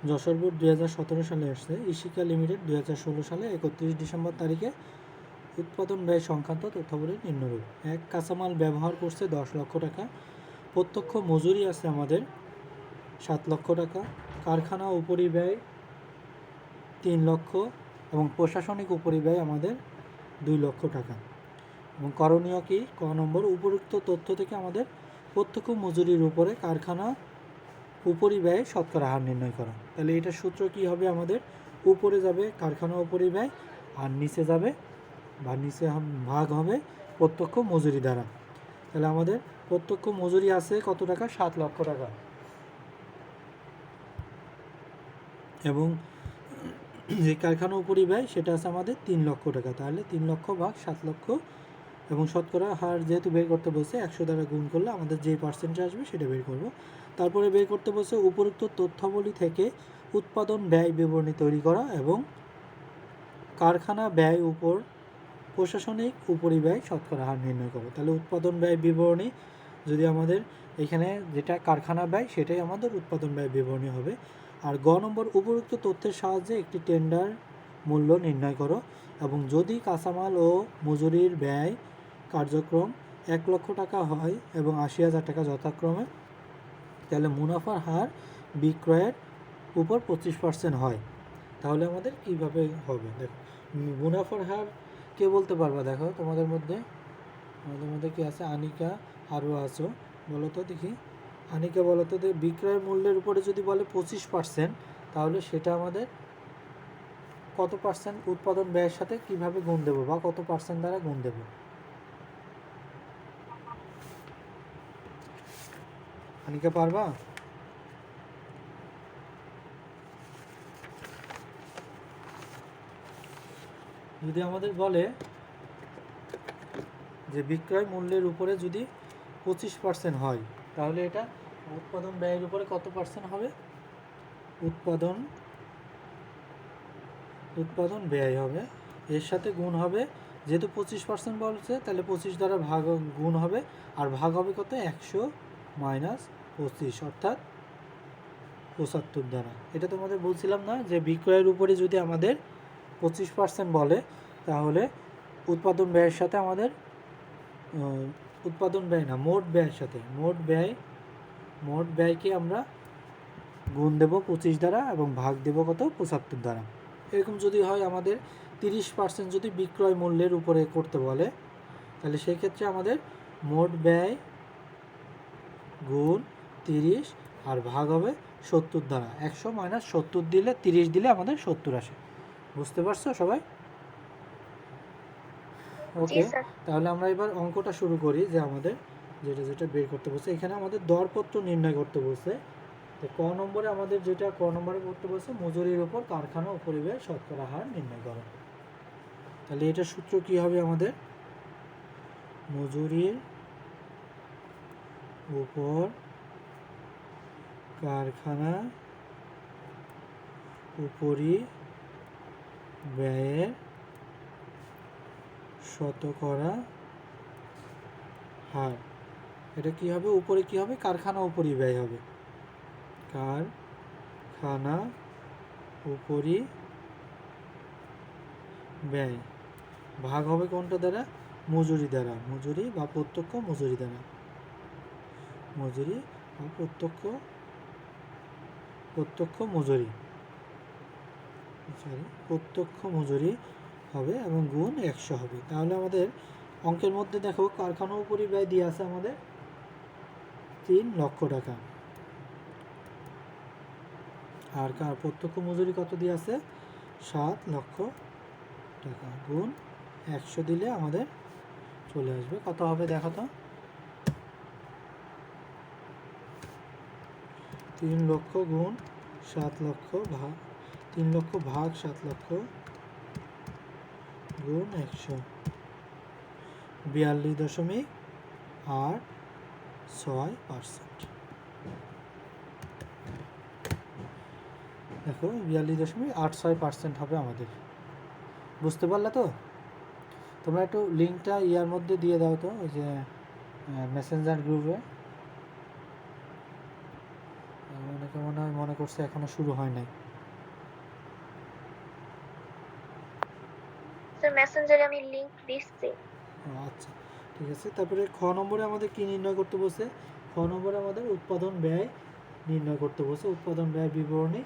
Jessore board 2017 সালে আসছে। Ishika limited 2016 সালে 31 ডিসেম্বর তারিখে উৎপাদন ব্যয় সংক্রান্ত তথ্যাবলী নিম্নরূপ। এক, কাঁচামাল ব্যবহার করছে 10 লক্ষ টাকা, প্রত্যক্ষ মজুরি আছে আমাদের 7 লক্ষ টাকা, কারখানা উপরিব্যয় 3 লক্ষ এবং প্রশাসনিক উপরিব্যয় আমাদের 2 লক্ষ টাকা। এবং করণীয় কি? ক নম্বর, উপযুক্ত তথ্য থেকে আমাদের প্রত্যক্ষ মজুরির উপরে কারখানা উপরিব্যয় শতকরা হার নির্ণয় করা। তাহলে এটার সূত্র কি হবে? আমাদের উপরে যাবে কারখানা উপরিব্যয় আর নিচে যাবে বা নিচে ভাগ হবে প্রত্যক্ষ মজুরি দ্বারা। তাহলে আমাদের প্রত্যক্ষ মজুরি আছে কত টাকা? 7 লক্ষ টাকা। এবং যে কারখানা উপরিব্যয় সেটা আছে আমাদের 3 লক্ষ টাকা। তাহলে 3 লক্ষ ভাগ 7 লক্ষ এবং শতকরা হার যেহেতু বের করতে বলছে 100 দ্বারা গুণ করলে আমাদের যে পার্সেন্টেজ আসবে সেটা বের করব। তারপরে বের করতে বলছে উপরোক্ত তথ্যাবলী থেকে উৎপাদন ব্যয় বিবরণী তৈরি করা এবং কারখানা ব্যয় উপর প্রশাসনিক উপরিব্যয় শতকরা হার নির্ণয় করো। তাহলে উৎপাদন ব্যয় বিবরণী যদি আমাদের এখানে যেটা কারখানা ব্যয় সেটাই আমাদের উৎপাদন ব্যয় বিবরণী হবে। আর গ নম্বর, উপযুক্ত তথ্যের সাহায্যে একটি টেন্ডার মূল্য নির্ণয় করো এবং যদি কাঁচামাল ও মজুরির ব্যয় কার্যক্রম 1 লক্ষ টাকা হয় এবং 80,000 টাকা যথাক্রমে, তাহলে মুনাফার হার বিক্রয়ের উপর 25% হয়। তাহলে আমাদের কিভাবে হবে? দেখো, মুনাফার হার কে বলতে পারবা? দেখো আমাদের মধ্যে কি আছে? আনিকা, আরও আছো, বলো তো দেখি। আনিকা বলো তো, বিক্রয়ের মূল্যের উপরে যদি বলে 25%, তাহলে সেটা আমাদের কত পার্সেন্ট উৎপাদন ব্যয়ের সাথে কিভাবে গুণ দেবো বা কত পার্সেন্ট দ্বারা গুণ দেবো? আনিকা পারবা? যদি আমাদের বলে যে বিক্রয় মূল্যের উপরে যদি 25% হয়, তাহলে এটা উৎপাদন ব্যয়ের উপরে কত পার্সেন্ট হবে? উৎপাদন ব্যয় হবে, এর সাথে গুণ হবে, যেহেতু 25% বলছে তাহলে 25 দ্বারা ভাগ গুণ হবে, আর ভাগ হবে কত? 100 মাইনাস 25 অর্থাৎ 75 দ্বারা। এটা তোমাদের বলছিলাম না যে বিক্রয়ের উপরে যদি আমাদের 25% বলে, তাহলে উৎপাদন ব্যয়ের সাথে আমাদের উৎপাদন ব্যয় না, মোট ব্যয়ের সাথে মোট ব্যয়কে আমরা গুণ দেব 25 দ্বারা এবং ভাগ দেব কত? 75 দ্বারা। এরকম যদি হয় আমাদের 30% যদি বিক্রয় মূল্যের উপরে করতে বলে, তাহলে সেই ক্ষেত্রে আমাদের মোট ব্যয় গুণ 30 আর ভাগ হবে 70 দ্বারা। 100 মাইনাস 70 দিলে 30 দিলে আমাদের 70 আসে। বুঝতে পারছো সবাই? ওকে, তাহলে আমরা এবার অঙ্কটা শুরু করি। যে আমাদের যেটা বের করতে বলছে, এখানে আমাদের দরপত্র নির্ণয় করতে বলছে। তো ক নম্বরে আমাদের ক নম্বরে করতে বলছে মজুরির উপর কারখানা উপরিব্যয় শতকরা হার নির্ণয় করো। তাহলে এটার সূত্র কি হবে? আমাদের মজুরির উপর কারখানা উপরিব্যয়ের শতকরা হার। এটা কি হবে? উপরে কি হবে? কারখানা উপরিব্যয় হবে। কারখানা উপরিব্যয় ভাগ হবে কোনটা দ্বারা? মজুরি দ্বারা। মজুরি বা প্রত্যক্ষ মজুরি দ্বারা। মজুরি বা প্রত্যক্ষ মজুরি প্রত্যক্ষ মজুরি হবে এবং গুণ 100 হবে। তাহলে আমাদের অঙ্কের মধ্যে দেখো কারখানা উপরিব্যয় দিয়ে আছে আমাদের 3 লক্ষ টাকা, আর প্রত্যক্ষ মজুরি কত দিয়ে আছে? 7 লক্ষ টাকা। গুণ 100 দিলে আমাদের চলে আসবে কত হবে? দেখো তো, 3 লক্ষ গুণ 7 লক্ষ ভাগ 3 লক্ষ ভাগ 7 লক্ষ গুণ 100, 42.86%। দেখো 42.86% হবে আমাদের। বুঝতে পারলে তো? তোমরা একটু লিঙ্কটা ইয়ার মধ্যে দিয়ে দাও তো, ওই যে মেসেঞ্জার গ্রুপে। অনেকে মনে মনে করছে এখনো শুরু হয় নাই। স্যার মেসেঞ্জারে আমি লিংক দিচ্ছি। আচ্ছা ঠিক আছে। তারপরে খ নম্বরে আমাদের কি নির্ণয় করতে বলছে? খ নম্বরে আমাদের উৎপাদন ব্যয় নির্ণয় করতে বলছে। উৎপাদন ব্যয় বিবরণী,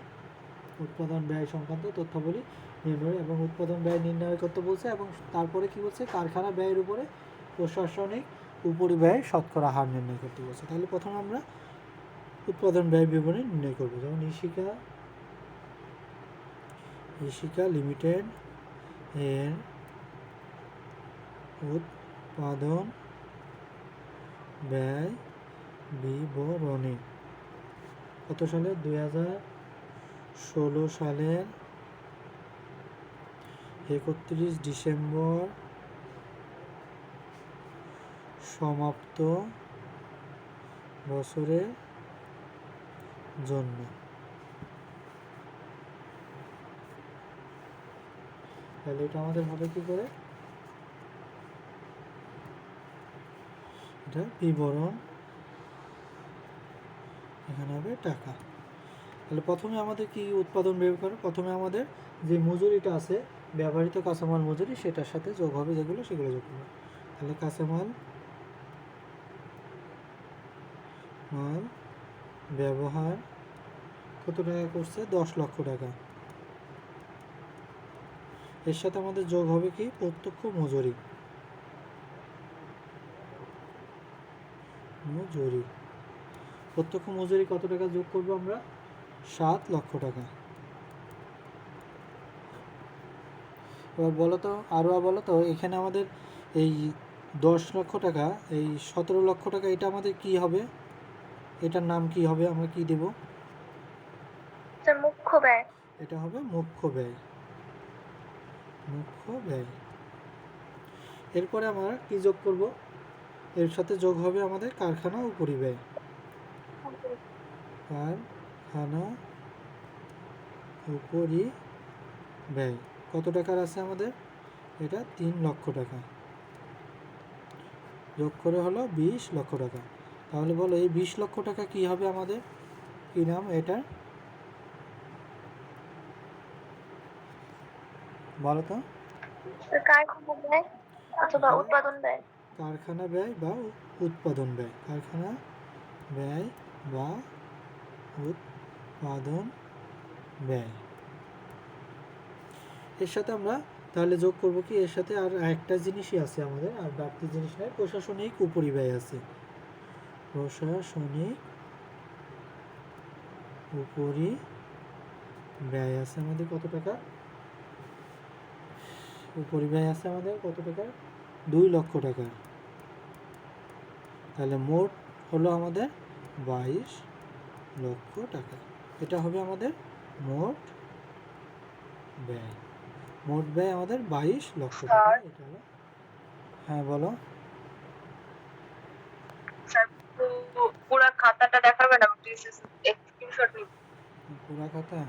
উৎপাদন ব্যয় সংক্রান্ত তথ্যাবলী নির্ণয় এবং উৎপাদন ব্যয় নির্ণয় করতে বলছে। এবং তারপরে কি বলছে? কারখানা ব্যয়ের উপরে প্রশাসনিক উপরিব্যয় শতকরা হার নির্ণয় করতে বলছে। তাহলে প্রথমে আমরা উৎপাদন ব্যয় বিবরণী নির্ণয় করব। যেমন ইশিকা লিমিটেড এর উৎপাদন ব্যয় বিবরণী কত সালে? 2016 সালের 31 ডিসেম্বর সমাপ্ত বছরের জন্য। তাহলে এটা আমাদের হবে কি করে? এটা বিবরণ, এখানে হবে টাকা। তাহলে প্রথমে আমাদের কি উৎপাদন ব্যয় করে? প্রথমে আমাদের যে মজুরিটা আছে, ব্যবহৃত কাঁচামাল মজুরি, সেটার সাথে যোগ হবে যেগুলো, সেগুলো যোগ করবে। তাহলে কাঁচামাল ব্যবহার কত টাকা করছে? 10 লক্ষ টাকা। এর সাথে আমাদের যোগ হবে কি? প্রত্যক্ষ মজুরি। প্রত্যক্ষ মজুরি কত টাকা যোগ করবো আমরা? 7 লক্ষ টাকা। এবার বলো তো, বলো তো, এখানে আমাদের এই 10 লক্ষ টাকা, এই 17 লক্ষ টাকা, এটা আমাদের কি হবে? এটার নাম কি হবে? আমরা কি দেব? স্যার মুখ্য ব্যয়। এটা হবে মুখ্য ব্যয়। এরপরে আমরা কি যোগ করব? এর সাথে যোগ হবে আমাদের কারখানা উপরিব্যয়। কারখানা উপরিব্যয় কত টাকার আছে আমাদের? এটা 3 লক্ষ টাকা। যোগ করে হলো 20 লক্ষ টাকা। তাহলে বলো এই 20 লক্ষ টাকা কি হবে আমাদের? কি নাম এটা? বলো তো। কারখানা ব্যয় অথবা উৎপাদন ব্যয়। কারখানা ব্যয় বা উৎপাদন ব্যয়। কারখানা ব্যয় বা উৎপাদন ব্যয়। এর সাথে আমরা তাহলে যোগ করব কি? এর সাথে আর একটা জিনিসই আছে আমাদের, আর বাড়তি জিনিস নাই। প্রশাসনিক উপরিব্যয় আছে। প্রশাসনিক উপরিব্যয় আছে আমাদের কত টাকা? উপরিব্যয় আছে আমাদের কত টাকা? 2 লক্ষ টাকা। তাহলে মোট হলো আমাদের 22 লক্ষ টাকা। এটা হবে আমাদের মোট ব্যয়। মোট ব্যয় আমাদের 22 লক্ষ টাকা। এটা হলো, হ্যাঁ বলো। স্যার পুরো খাতাটা দেখাবেন, আমি প্লিজ স্ক্রিনশট নিব। পুরা খাতা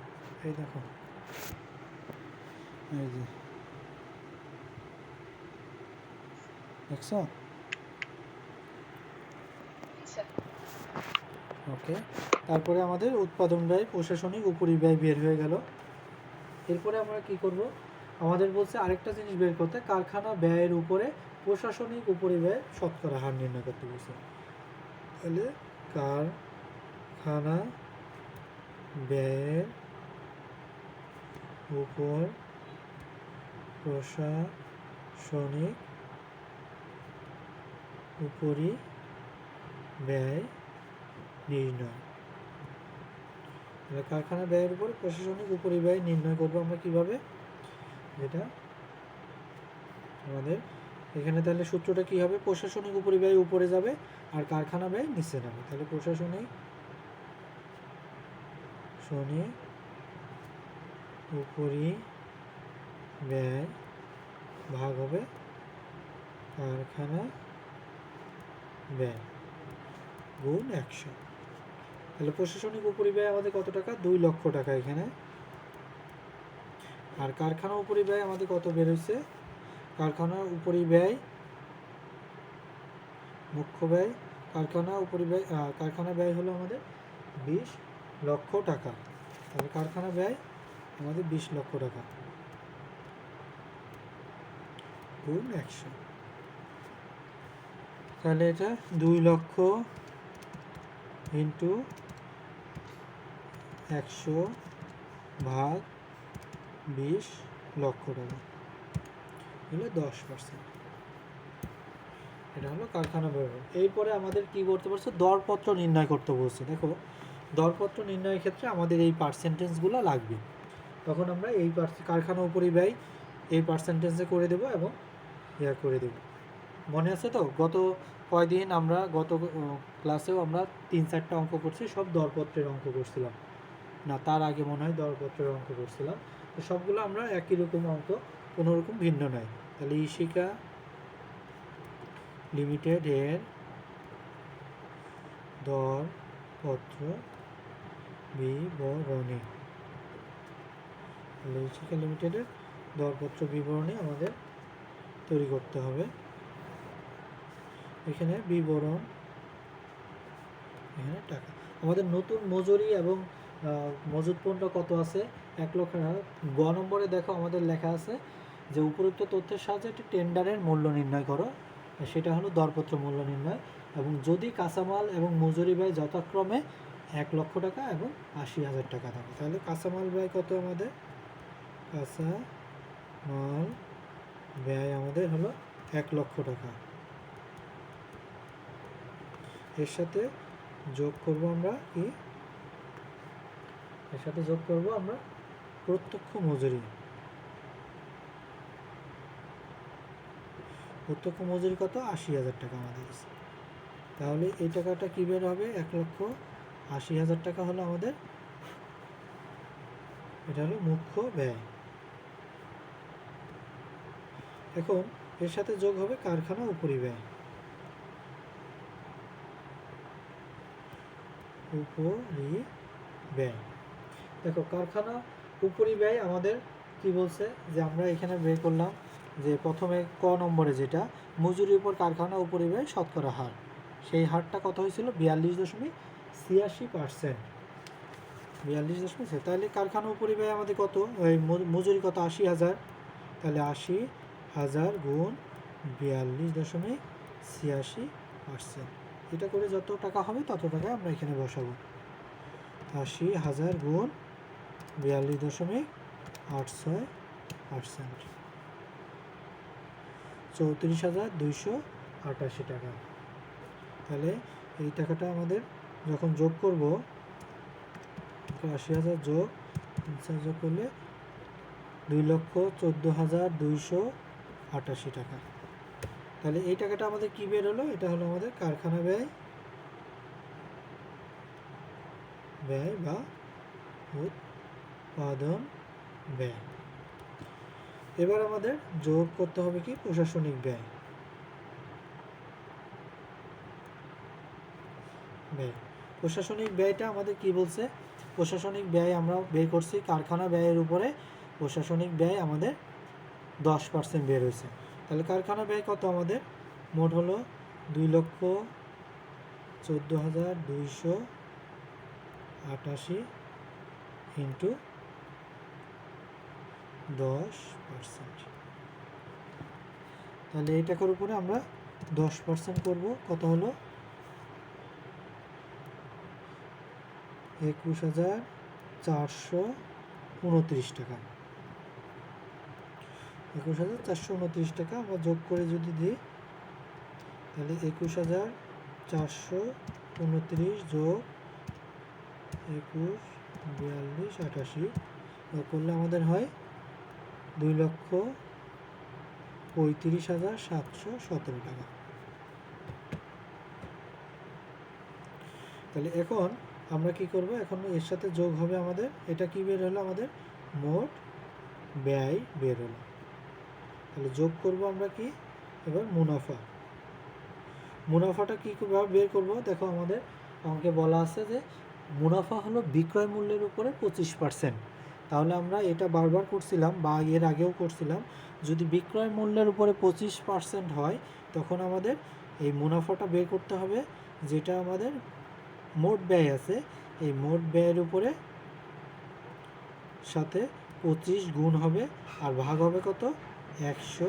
এই দেখো, এই যে দেখছো? ওকে। তারপরে আমাদের উৎপাদন ব্যয়, প্রশাসনিক উপরিব্যয় বের হয়ে গেল। এরপরে আমরা কি করব? আমাদের বলছে আরেকটা জিনিস বের করতে, কারখানা ব্যয়ের উপরে প্রশাসনিক উপরিব্যয় শতকরা হার নির্ণয় করতে বলছে। তাহলে কারখানা ব্যয়ের উপর প্রশাসনিক উপরিব্যয় নির্ণয়। কারখানা ব্যয়ের উপর প্রশাসনিক উপরিব্যয় নির্ণয় করবো আমরা কিভাবে? যেটা আমাদের এখানে তাহলে সূত্রটা কি হবে? প্রশাসনিক উপরিব্যয় উপরে যাবে আর কারখানা ব্যয় নিচে যাবে। তাহলে প্রশাসনিক উপরিব্যয় ভাগ হবে কারখানা ব্যয় গুণ 100। তাহলে প্রশাসনিক উপরিব্যয় আমাদের কত টাকা? 2 লক্ষ টাকা এখানে। আর কারখানা উপরিব্যয় আমাদের কত বেরোচ্ছে? কারখানা উপরিব্যয় মুখ্য ব্যয়, কারখানা ব্যয় হলো আমাদের 20 লক্ষ টাকা। তাহলে কারখানা ব্যয় আমাদের 20 লক্ষ টাকা গুণ 100। তাহলে এটা 2 লক্ষ ইন্টু 100 ভাগ 20 লক্ষ টাকা হলো 10%। এটা হলো কারখানা ব্যয়। এরপরে আমাদের কি করতে বলছে, দরপত্র নির্ণয় করতে বলছে। দেখো দরপত্র নির্ণয়ের ক্ষেত্রে আমাদের এই পার্সেন্টেজগুলো লাগবে। তখন আমরা এই কারখানা উপরিব্যয় এই পার্সেন্টেজে করে দেব এবং ইয়া করে দেব। মনে আছে তো গত কয়দিন আমরা গত ক্লাসেও আমরা 3-4টা অঙ্ক করছি, সব দরপত্রের অঙ্ক করছিলাম না, তার আগে মনে হয় দরপত্রের অঙ্ক করছিলাম। তো সবগুলো আমরা একই রকম অঙ্ক, কোনো রকম ভিন্ন নয়। তাহলে ইশিকা লিমিটেড এর দরপত্র বিবরণী, ইশিকা লিমিটেডের দরপত্র বিবরণী আমাদের তৈরি করতে হবে। এখানে বিবরণ, এখানে টাকা। আমাদের নতুন মজুরি এবং মজুত পণ্য কত আছে, 1 লক্ষ টাকা। গ নম্বরে দেখো আমাদের লেখা আছে যে উপরোক্ত তথ্যের সাহায্যে একটি টেন্ডারের মূল্য নির্ণয় করো, সেটা হলো দরপত্র মূল্য নির্ণয়। এবং যদি কাঁচামাল এবং মজুরি ব্যয় যথাক্রমে 1 লক্ষ টাকা এবং 80,000 টাকা থাকে, তাহলে কাঁচামাল ব্যয় কত আমাদের, কাঁচামাল ব্যয় আমাদের হলো 1 লক্ষ টাকা। এর সাথে যোগ করব আমরা কি, এর সাথে যোগ করব আমরা প্রত্যক্ষ মজুরি। প্রত্যক্ষ মজুরি কত, 80,000 টাকা আমাদের আছে। তাহলে এই টাকাটা কি বের হবে, 1,80,000 টাকা হলো আমাদের, এটা হলো মুখ্য ব্যয়। এখন এর সাথে যোগ হবে কারখানা উপরিব্যয়। উপরিব্যয়, দেখো কারখানা উপরিব্যয় আমাদের কি বলছে, যে আমরা এখানে বের করলাম যে প্রথমে ক নম্বরে যেটা মজুরির উপর কারখানা উপরিব্যয় শতকরা হার, সেই হারটা কত হয়েছিল, 42.86%। 42.86, তাহলে কারখানা উপরিব্যয় আমাদের কত, ওই মজুরি কত, 80,000। তাহলে 80,000 গুণ 42.86%, এটা করে যত টাকা হবে তত টাকা আমরা এখানে বসাবো। 80,000 গুণ 42.86%, 34,288 টাকা। তাহলে এই টাকাটা আমাদের যখন যোগ করব, 80,000 যোগ যোগ করলে 2,14,288 টাকা। তাহলে এই টাকাটা আমাদের কি বের হলো, এটা হলো আমাদের কারখানা ব্যয় বা উৎপাদন ব্যয়। এবার আমাদের যোগ করতে হবে কি, প্রশাসনিক ব্যয়। প্রশাসনিক ব্যয়টা আমাদের কি বলছে, প্রশাসনিক ব্যয় আমরা বের করছি কারখানা ব্যয়ের উপরে, প্রশাসনিক ব্যয় আমাদের 10% বের হয়েছে। তাহলে কারখানা ব্যয় কত আমাদের, মোট হলো 2,14,288 ইন্টু 10%। তাহলে এই টাকার উপরে আমরা 10% করব, কত হলো 21,429 টাকা। 21,429 টাকা আমরা যোগ করে যদি দিই, তাহলে 21,429 যোগ 21, 42, 88 যোগ করলে আমাদের হয় 2,35,717 টাকা। তাহলে এখন আমরা কি করব, এখন এর সাথে যোগ হবে আমাদের, এটা কি বের হলো আমাদের, মোট ব্যয় বের হলো। তাহলে যোগ করব আমরা কি, এবার মুনাফা। মুনাফাটা কীভাবে বের করব, দেখো আমাদের অঙ্কে বলা আছে যে মুনাফা হলো বিক্রয় মূল্যের উপরে 25%। তাহলে আমরা এটা বারবার করছিলাম বা এর আগেও করছিলাম, যদি বিক্রয় মূল্যের উপরে 25% হয় তখন আমাদের এই মুনাফাটা বের করতে হবে, যেটা আমাদের মোট ব্যয় আছে, এই মোট ব্যয়ের উপরে সাথে 25 গুণ হবে, আর ভাগ হবে কত 100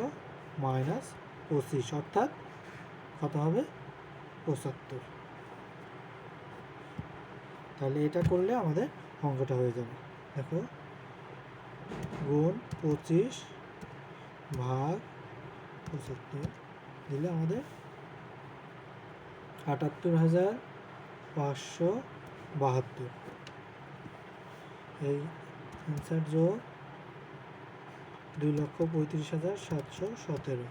মাইনাস 25, অর্থাৎ কত হবে 75। তাহলে এটা করলে আমাদের অঙ্কটা হয়ে যাবে। দেখো গুণ 25 ভাগ 75 দিলে আমাদের 78,572। এই অ্যান্সার যোগ 2,35,717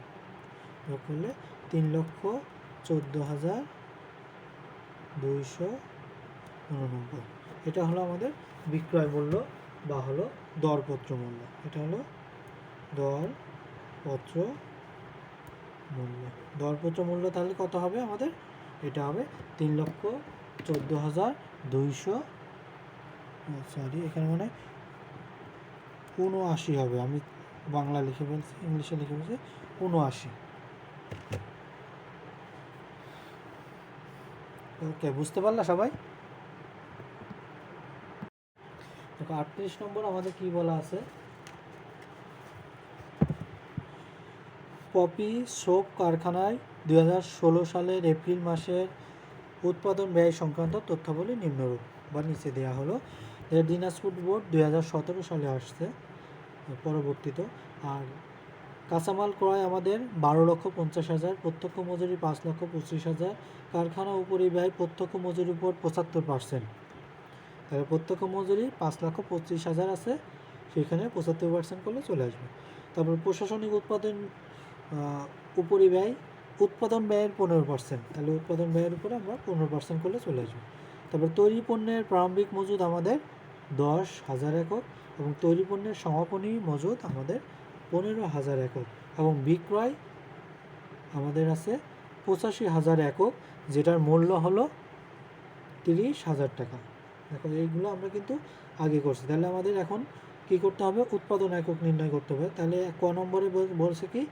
যোগ করলে 3,14,289। এটা হলো আমাদের বিক্রয় মূল্য বা হলো দরপত্র মূল্য। এটা হলো দরপত্র মূল্য। দরপত্র মূল্য তাহলে কত হবে আমাদের? এটা হবে 3,14,200, সরি এখানে মানে 79 হবে, আমি বাংলা লিখে ফেলছি, ইংলিশে লিখে ফেলছি 79। ওকে, বুঝতে পারলা সবাই? দেখো 38 নম্বর আমাদের কি বলা আছে, পপি সোপ কারখানায় 2016 সালের এপ্রিল মাসের উৎপাদন ব্যয় সংক্রান্ত তথ্যাবলী নিম্নরূপ বা নিচে দেওয়া হলো। দিনাজপুর বোর্ড 2017 সালে আসছে পরবর্তীত। আর কাঁচামাল ক্রয় আমাদের 12,50,000, প্রত্যক্ষ মজুরি 5,25,000, কারখানা উপরিব্যয় প্রত্যক্ষ মজুরির উপর 75%। তাহলে প্রত্যক্ষ মজুরি 5,25,000 আছে, সেখানে 75% করলে চলে আসবে। তারপর প্রশাসনিক উপরিব্যয় উৎপাদন ব্যয়ের 15%, তাহলে উৎপাদন ব্যয়ের উপরে আমরা 15% করলে চলে আসবে। তারপর তৈরি পণ্যের প্রারম্ভিক মজুদ আমাদের 10,000 একক, এবং তৈরি পণ্যের সমাপনী মজুদ আমাদের 15,000 একক, এবং বিক্রয় আমাদের আছে 85,000 একক, যেটার মূল্য হলো 30,000 টাকা। দেখো এইগুলো আমরা কিন্তু আগে করছি। তাহলে আমাদের এখন কি করতে হবে? উৎপাদন একক নির্ণয় করতে হবে। তাহলে ক নম্বরে বলছে কি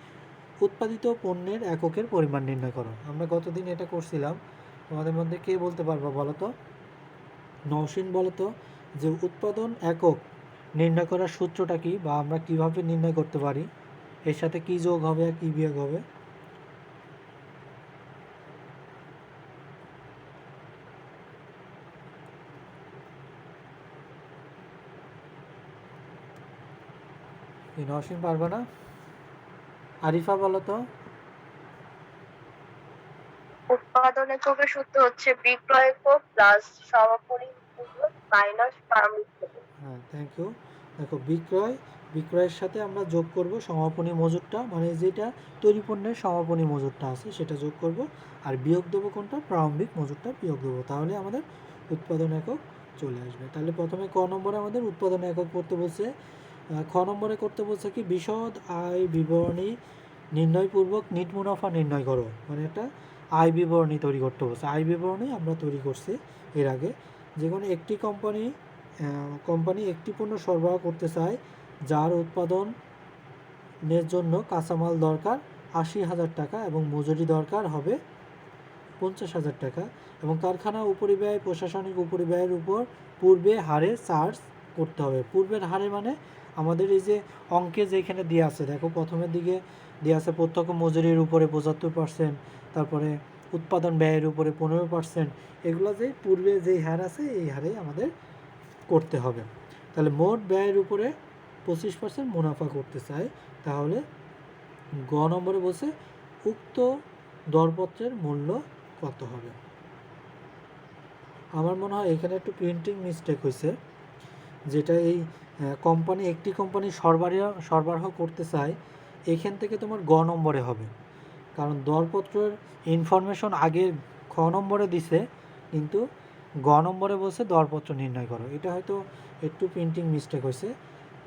উৎপাদিত পণ্যের এককের পরিমাণ নির্ণয় করো। আমরা গতদিন এটা করছিলাম, তোমাদের মধ্যে কে বলতে পারবো বলো তো? নওশিন বলো তো, যে উৎপাদন একক নির্ণয় করার সূত্রটা কি, বা আমরা কিভাবে নির্ণয় করতে পারি, এর সাথে কি যোগ হবে আর কি বিয়োগ হবে? নওশিন পারবে না? আরিফা বলো তো। উৎপাদন এককের সূত্র হচ্ছে বিক্রয় একক প্লাস সমাপনী মজুদ মাইনাস প্রারম্ভিক মজুদ। হ্যাঁ, থ্যাংক ইউ। দেখো বিক্রয়ের সাথে আমরা যোগ করব সমাপনী মজুদটা, মানে যেটা তৈরি পণ্যের সমাপনী মজুদটা আছে সেটা যোগ করব, আর বিয়োগ দেবো কোনটা? প্রারম্ভিক মজুদটা বিয়োগ দেবো, তাহলে আমাদের উৎপাদন একক চলে আসবে। তাহলে প্রথমে ক নম্বরে আমাদের উৎপাদন একক করতে বলছে। খ নম্বরে করতে বলছে কি বিশদ আয় বিবরণী নির্ণয়পূর্বক নিট মুনাফা নির্ণয় করো, মানে একটা আয় বিবরণী তৈরি করতে বলছে। আয় বিবরণী আমরা তৈরি করছি এর আগে। যে কোনো একটি কোম্পানি একটি পণ্য সরবরাহ করতে চায় যার উৎপাদনের জন্য কাঁচামাল দরকার 80,000 টাকা এবং মজুরি দরকার হবে 50,000 টাকা, এবং কারখানা উপরিব্যয় প্রশাসনিক উপরিব্যয়ের উপর পূর্বে হারে চার্জ করতে হবে। পূর্বের হারে মানে আমাদের এই যে অঙ্কে যেখানে দেওয়া আছে, দেখো প্রথমের দিকে দেওয়া আছে প্রত্যক্ষ মজুরির উপরে 75%, তারপরে উৎপাদন ব্যয়ের উপরে 15%, এগুলো যে পূর্বে যেই হার আছে এই হারে আমাদের করতে হবে। তাহলে মোট ব্যয়ের উপরে 25% মুনাফা করতে চাই, তাহলে গ নম্বরে বলছে উক্ত দরপত্রের মূল্য কত হবে। আমার মনে হয় এখানে একটু প্রিন্টিং মিস্টেক হয়েছে, যেটা এই একটি কোম্পানি সরবরাহ করতে চায়, এখান থেকে তোমার গ নম্বরে হবে, কারণ দরপত্রের ইনফরমেশন আগে খ নম্বরে দিছে, কিন্তু গ নম্বরে বলছে দরপত্র নির্ণয় করো। এটা হয়তো একটু প্রিন্টিং মিস্টেক হয়েছে।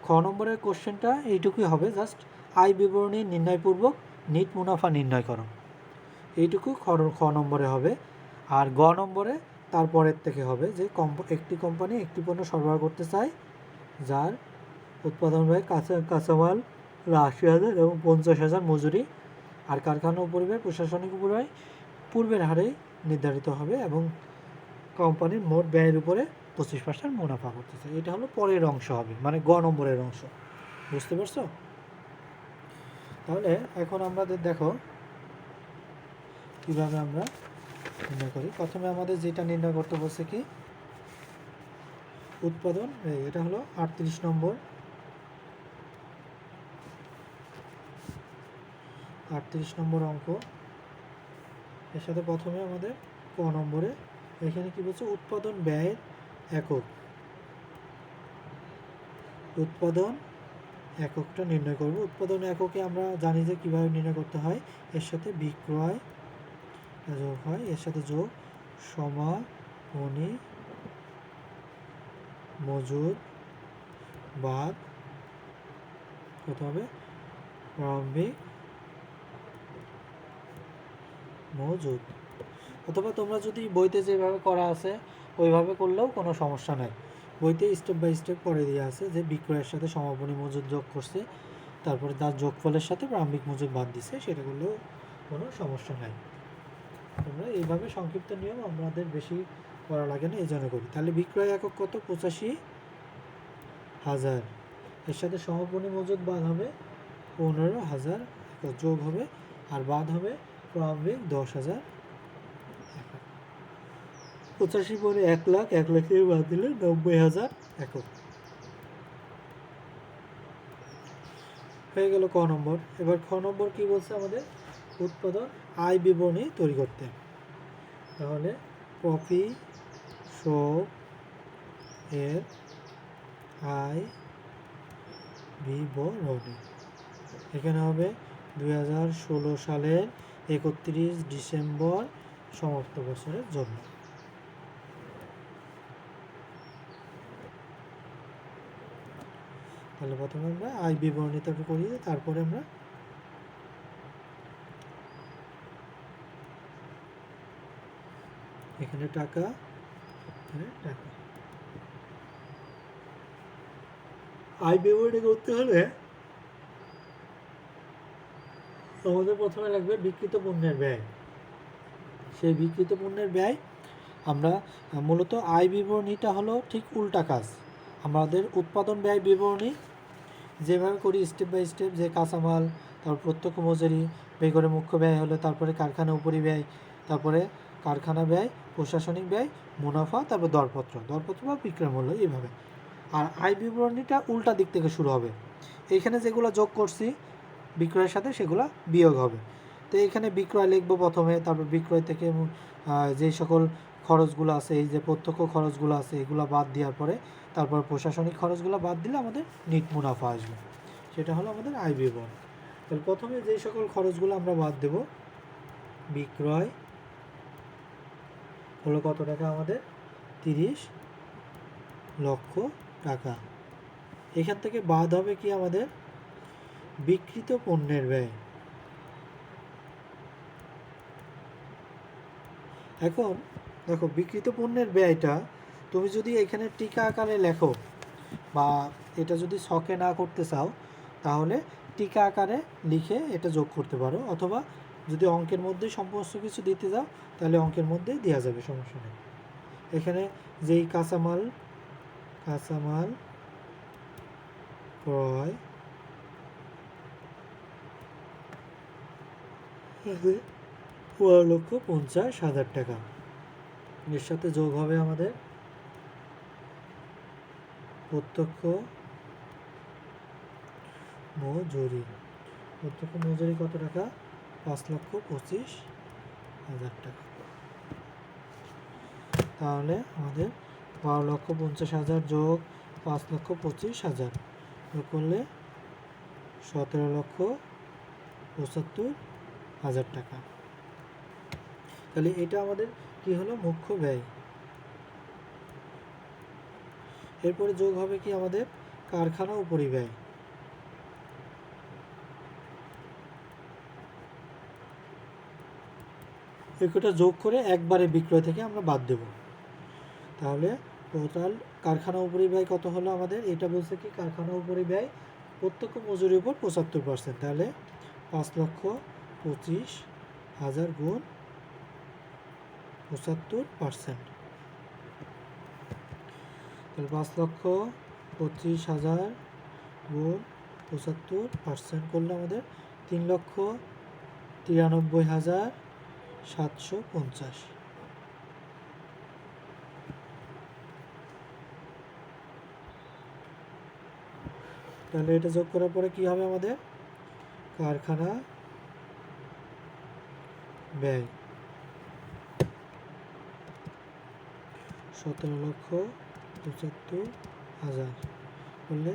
খ নম্বরের কোশ্চেনটা এইটুকুই হবে, জাস্ট আয় বিবরণী নির্ণয়পূর্বক নিট মুনাফা নির্ণয় করো, এইটুকু খ নম্বরে হবে। আর গ নম্বরে তারপরের থেকে হবে যে একটি কোম্পানি একটি পণ্য সরবরাহ করতে চায় যার উৎপাদন ব্যয় কাঁচামাল 80,000 এবং 50,000 মজুরি, আর কারখানা উপরিব্যয় প্রশাসনিক উপরিব্যয় পূর্বের হারে নির্ধারিত হবে, এবং কোম্পানির মোট ব্যয়ের উপরে 25% মুনাফা করতেছে। এটা হলো পরের অংশ হবে, মানে গ নম্বরের অংশ। বুঝতে পারছো? তাহলে এখন আমাদের দেখো কীভাবে আমরা নির্ণয় করি। প্রথমে আমাদের যেটা নির্ণয় করতে বলছে কি উৎপাদন, এটা হলো 38 নম্বর, 38 নম্বর অঙ্ক। এর সাথে প্রথমে আমাদের ক নম্বরে এখানে কি বলছে উৎপাদন ব্যয়ের একক, উৎপাদন এককটা নির্ণয় করব। উৎপাদন এককে আমরা জানি যে কীভাবে নির্ণয় করতে হয়, এর সাথে বিক্রয় যোগ হয়, এর সাথে যোগ সমাপনী মজুদ বাদ কত হবে প্রারম্ভিক মজুদ। অথবা তোমরা যদি বইতে যেভাবে করা আছে ওইভাবে করলেও কোনো সমস্যা নাই। বইতে স্টেপ বাই স্টেপ করে দেওয়া আছে যে বিক্রয়ের সাথে সমাপনী মজুদ যোগ করছে, তারপরে তার যোগফলের সাথে প্রারম্ভিক মজুদ বাদ দিছে, সেটা করলেও কোনো সমস্যা নাই। তোমরা এইভাবে সংক্ষিপ্ত নিয়ম আমাদের বেশি করা লাগে না, এই জন্য করি। তাহলে বিক্রয় একক কত 85,000, এর সাথে সমাপনী মজুদ বাদ হবে 15,000 যোগ হবে, আর বাদ হবে প্রারম্ভিক 10,000। 85 পরে 1 লাখ, 1 লাখ থেকে বাদ দিলে 90,000 একক হয়ে গেল ক নম্বর। এবার খ নম্বর কি বলছে আমাদের উৎপাদন আয় বিবরণী তৈরি করতে। তাহলে কফি শপ এর আয় বিবরণী এখানে হবে 2016 সালের 31 ডিসেম্বর সমাপ্ত বছরের জন্য। তাহলে প্রথমে আমরা আয় বিবরণীটা করি, তারপরে আমরা এখানে টাকা, টাকা আয় বিবরণী করতে হলে আমাদের প্রথমে লাগবে বিক্রিত পণ্যের ব্যয়। সেই বিক্রিত পণ্যের ব্যয় আমরা মূলত আয় বিবরণীটা হলো ঠিক উল্টা কাজ। আমাদের উৎপাদন ব্যয় বিবরণী যেভাবে করি স্টেপ বাই স্টেপ, যে কাঁচামাল, তারপর প্রত্যক্ষ মজুরি ব্যয় করে মুখ্য ব্যয় হলো, তারপরে কারখানা উপরিব্যয়, তারপরে কারখানা ব্যয়, প্রশাসনিক ব্যয়, মুনাফা, তারপর দরপত্র বা বিক্রয় মূল্য, এইভাবে। আর আয় বিবরণীটা উল্টা দিক থেকে শুরু হবে। এইখানে যেগুলো যোগ করছি বিক্রয়ের সাথে সেগুলো বিয়োগ হবে। তো এইখানে বিক্রয় লিখবো প্রথমে, তারপর বিক্রয় থেকে যে সকল খরচগুলো আছে, এই যে প্রত্যক্ষ খরচগুলো আছে এগুলো বাদ দেওয়ার পরে তারপর প্রশাসনিক খরচগুলো বাদ দিলে আমাদের নিট মুনাফা আসবে, সেটা হলো আমাদের আয় বিবরণ। তাহলে প্রথমে যেই সকল খরচগুলো আমরা বাদ দেব, বিক্রয় হলো কত টাকা আমাদের 30 লক্ষ টাকা। এখান থেকে বাদ হবে কি আমাদের বিক্রিত পণ্যের ব্যয়। এখন দেখো বিক্রিত পণ্যের ব্যয়টা তুমি যদি এখানে টিকা আকারে লেখো বা এটা যদি ছকে না করতে চাও তাহলে টিকা আকারে লিখে এটা যোগ করতে পারো, অথবা যদি অঙ্কের মধ্যে সমস্ত কিছু দিতে যাও তাহলে অঙ্কের মধ্যে দেওয়া যাবে, সমস্যা নেই। এখানে যেই কাঁচামাল ক্রয় 15,50,000 টাকা, এর সাথে যোগ হবে আমাদের প্রত্যক্ষ মজুরি। কত টাকা 5,25,000 টাকা। তাহলে আমাদের 12,50,000 যোগ 5,25,000 যোগ করলে 17,75,000 টাকা। তাহলে এটা আমাদের কি হলো মুখ্য ব্যয়। এরপরে যোগ হবে কি আমাদের কারখানা উপরিব্যয়। এগুলোটা যোগ করে একবারে বিক্রয় থেকে আমরা বাদ দেব। তাহলে টোটাল কারখানা উপরিব্যয় কত হলো আমাদের, এটা বলছে কি কারখানা উপরিব্যয় প্রত্যক্ষ মজুরির উপর 75%। তাহলে 5,25,000 গুণ 75%। তাহলে 5,25,000 গুণ 75% করলে আমাদের 3,93,750। তাহলে এটা যোগ করার পরে কি হবে আমাদের? কারখানা ব্যয় 17,75,000 করলে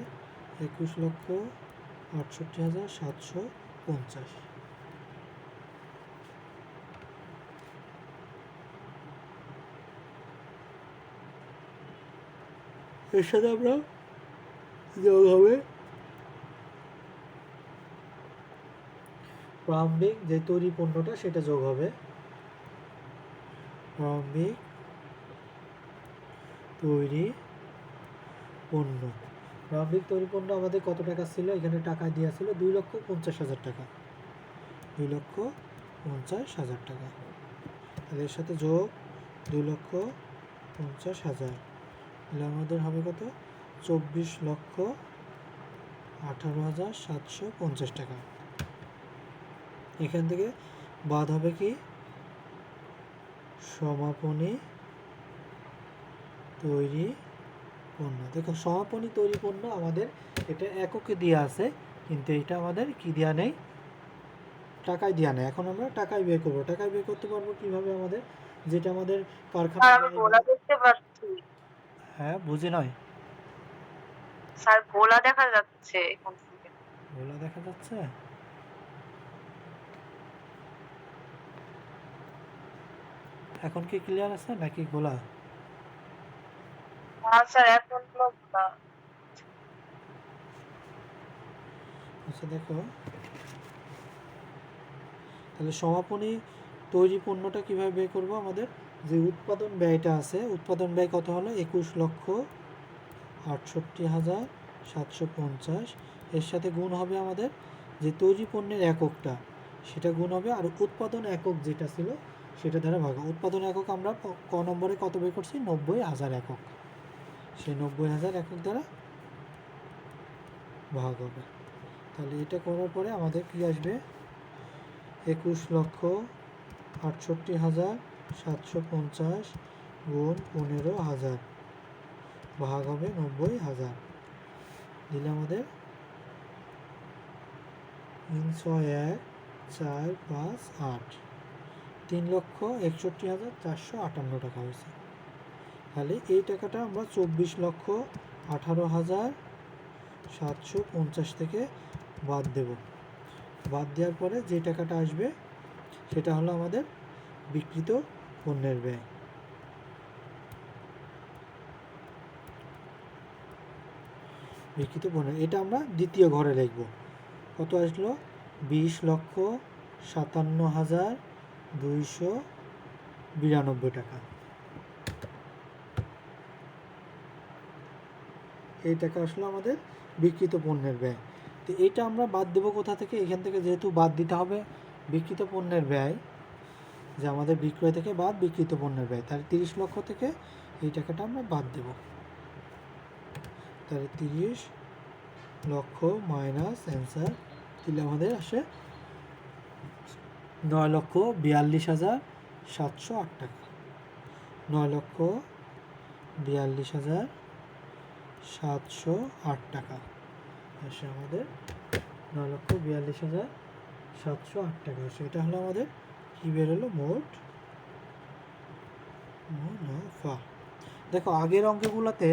21,68,750। এর সাথে আমরা যোগ হবে প্রারম্ভিক যে তৈরি পণ্যটা সেটা যোগ হবে। প্রারম্ভিক তৈরি পণ্য, প্রারম্ভিক তৈরি পণ্য আমাদের কত টাকা ছিল? এখানে টাকা দেওয়া ছিল 2,50,000 টাকা, 2,50,000 টাকা। তাহলে এর সাথে যোগ 2,50,000, তাহলে আমাদের হবে কত? 24,18,750 টাকা। এখান থেকে বাদ হবে কি? সমাপনী তৈরি পণ্য। দেখো সমাপনী তৈরি পণ্য আমাদের এটা এককে দেওয়া আছে, কিন্তু এটা আমাদের কি দেওয়া নেই? টাকায় দেওয়া নেই। এখন আমরা টাকায় বের করবো। টাকায় বের করতে পারবো কিভাবে? আমাদের যেটা আমাদের কারখানা, আমি গোলা দেখতে পাচ্ছি। হ্যাঁ বুঝি নয় স্যার, গোলা দেখা যাচ্ছে এখান থেকে। গোলা দেখা যাচ্ছে? এখন কি ক্লিয়ার আছে নাকি গোলা? হ্যাঁ স্যার, এখন গোলা। আচ্ছা দেখো, তাহলে সমাপনী তৈরি পণ্যটা কিভাবে বের করব? আমাদের যে উৎপাদন ব্যয়টা আছে, উৎপাদন ব্যয় কত হলো? 21,68,750। এর সাথে গুণ হবে আমাদের যে তৈরি পণ্যের এককটা, সেটা গুণ হবে, আর উৎপাদন একক যেটা ছিল সেটা দ্বারা ভাগ। উৎপাদন একক আমরা ক নম্বরে কত বের করছি? 90,000 একক। সেই 90,000 একক দ্বারা ভাগ হবে। তাহলে এটা করার পরে আমাদের কি আসবে? 21,68,750 গুণ 15,000 ভাগ হবে 90,000, দিলে আমাদের 3,1,4,5,8 3,61,458 টাকা হয়েছে। তাহলে এই টাকাটা আমরা 24,18,750 থেকে বাদ দেব। বাদ দেওয়ার পরে যে টাকাটা আসবে সেটা হলো আমাদের বিক্রিত পণ্যের ব্যয়। বিক্রিত পণ্য, এটা আমরা দ্বিতীয় ঘরে লিখব। কত আসলো? 20,57,292 টাকা। এই টাকা আসলো আমাদের বিক্রিত পণ্যের ব্যয়। তো এটা আমরা বাদ দেবো কোথা থেকে? এখান থেকে যেহেতু বাদ দিতে হবে বিক্রিত পণ্যের ব্যয়, যে আমাদের বিক্রয় থেকে বাদ বিক্রিত পণ্যের ব্যয়, তাহলে 30 লক্ষ থেকে এই টাকাটা আমরা বাদ দেব। তাহলে 30 লক্ষ মাইনাস অ্যান্সার দিলে আমাদের আসে 9,42,708 টাকা। 9,42,708 টাকা আসে আমাদের। 9,42,708 টাকা আসে। এটা হলো আমাদের কি বের হলো? মোট মুনাফা। দেখো আগের অঙ্কগুলোতে